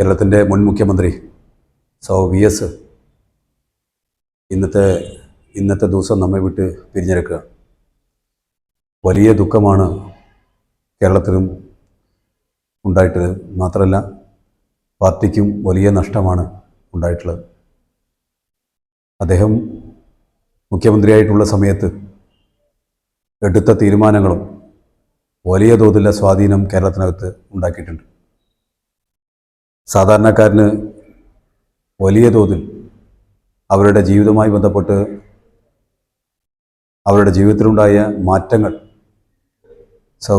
കേരളത്തിൻ്റെ മുൻ മുഖ്യമന്ത്രി വി എസ് ഇന്നത്തെ ദിവസം നമ്മെ വിട്ട് പിരിഞ്ഞിരിക്കുക. വലിയ ദുഃഖമാണ് കേരളത്തിലും ഉണ്ടായിട്ടുള്ളത്. മാത്രമല്ല പാർട്ടിക്കും വലിയ നഷ്ടമാണ് ഉണ്ടായിട്ടുള്ളത്. അദ്ദേഹം മുഖ്യമന്ത്രിയായിട്ടുള്ള സമയത്ത് എടുത്ത തീരുമാനങ്ങളും വലിയ തോതിലുള്ള സ്വാധീനം കേരളത്തിനകത്ത് ഉണ്ടാക്കിയിട്ടുണ്ട്. സാധാരണക്കാരന് വലിയ തോതിൽ അവരുടെ ജീവിതവുമായി ബന്ധപ്പെട്ട് അവരുടെ ജീവിതത്തിലുണ്ടായ മാറ്റങ്ങൾ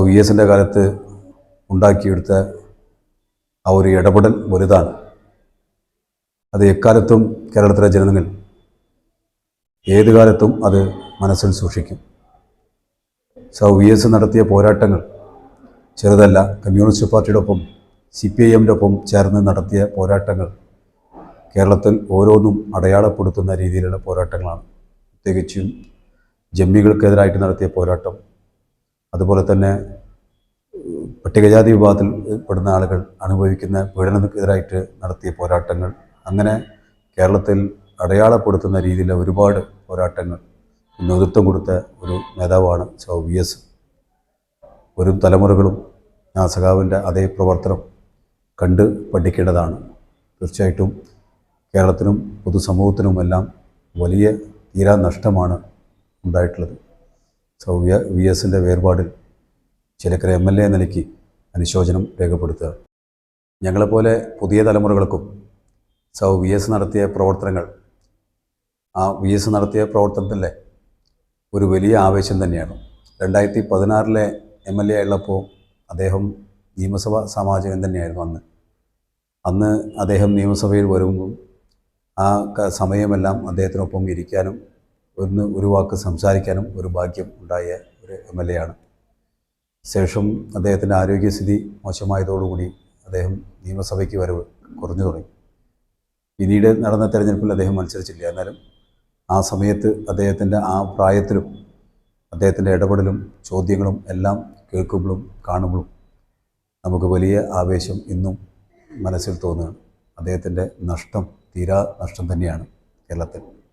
വി എസിൻ്റെ കാലത്ത് ഉണ്ടാക്കിയെടുത്ത ആ ഒരു ഇടപെടൽ വലുതാണ്. അത് എക്കാലത്തും കേരളത്തിലെ ജനങ്ങൾ ഏത് കാലത്തും അത് മനസ്സിൽ സൂക്ഷിക്കും. വി എസ് നടത്തിയ പോരാട്ടങ്ങൾ ചെറുതല്ല. കമ്മ്യൂണിസ്റ്റ് പാർട്ടിയുടെ ഒപ്പം CPIMൻ്റെ ഒപ്പം ചേർന്ന് നടത്തിയ പോരാട്ടങ്ങൾ കേരളത്തിൽ ഓരോന്നും അടയാളപ്പെടുത്തുന്ന രീതിയിലുള്ള പോരാട്ടങ്ങളാണ്. പ്രത്യേകിച്ചും ജമ്മികൾക്കെതിരായിട്ട് നടത്തിയ പോരാട്ടം, അതുപോലെ തന്നെ പട്ടികജാതി വിഭാഗത്തിൽ പെടുന്ന ആളുകൾ അനുഭവിക്കുന്ന പീഡനത്തിനെതിരായിട്ട് നടത്തിയ പോരാട്ടങ്ങൾ, അങ്ങനെ കേരളത്തിൽ അടയാളപ്പെടുത്തുന്ന രീതിയിലുള്ള ഒരുപാട് പോരാട്ടങ്ങൾ നേതൃത്വം കൊടുത്ത ഒരു നേതാവാണ് വി എസ്. വരും തലമുറകളും ആ സഖാവിൻ്റെ അതേ പ്രവർത്തനം കണ്ട് പഠിക്കേണ്ടതാണ്. തീർച്ചയായിട്ടും കേരളത്തിനും പൊതുസമൂഹത്തിനുമെല്ലാം വലിയ തീരാ നഷ്ടമാണ് ഉണ്ടായിട്ടുള്ളത്. വി എസിൻ്റെ വേർപാടിൽ ചിലക്കര MLA നിലയ്ക്ക് അനുശോചനം രേഖപ്പെടുത്തുക. ഞങ്ങളെപ്പോലെ പുതിയ തലമുറകൾക്കും വി എസ് നടത്തിയ പ്രവർത്തനങ്ങൾ, ആ വി എസ് നടത്തിയ പ്രവർത്തനത്തിലെ ഒരു വലിയ ആവേശം തന്നെയാണ്. 2016 MLA ഉള്ളപ്പോൾ അദ്ദേഹം നിയമസഭാ സാമാജികൻ തന്നെയായിരുന്നു. അന്ന് അദ്ദേഹം നിയമസഭയിൽ വരുമ്പോൾ ആ സമയമെല്ലാം അദ്ദേഹത്തിനൊപ്പം ഇരിക്കാനും ഒരു വാക്ക് സംസാരിക്കാനും ഒരു ഭാഗ്യം ഉണ്ടായ ഒരു MLA ആണ്. ശേഷം അദ്ദേഹത്തിൻ്റെ ആരോഗ്യസ്ഥിതി മോശമായതോടുകൂടി അദ്ദേഹം നിയമസഭയ്ക്ക് വരവ് കുറഞ്ഞു തുടങ്ങി. പിന്നീട് നടന്ന തെരഞ്ഞെടുപ്പിൽ അദ്ദേഹം മത്സരിച്ചില്ല. എന്നാലും ആ സമയത്ത് അദ്ദേഹത്തിൻ്റെ ആ പ്രായത്തിലും അദ്ദേഹത്തിൻ്റെ ഇടപെടലും ചോദ്യങ്ങളും എല്ലാം കേൾക്കുമ്പോഴും കാണുമ്പോഴും നമുക്ക് വലിയ ആവേശം ഇന്നും മനസ്സിൽ തോന്നുകയാണ്. അദ്ദേഹത്തിൻ്റെ നഷ്ടം തീരാ നഷ്ടം തന്നെയാണ് കേരളത്തിൽ.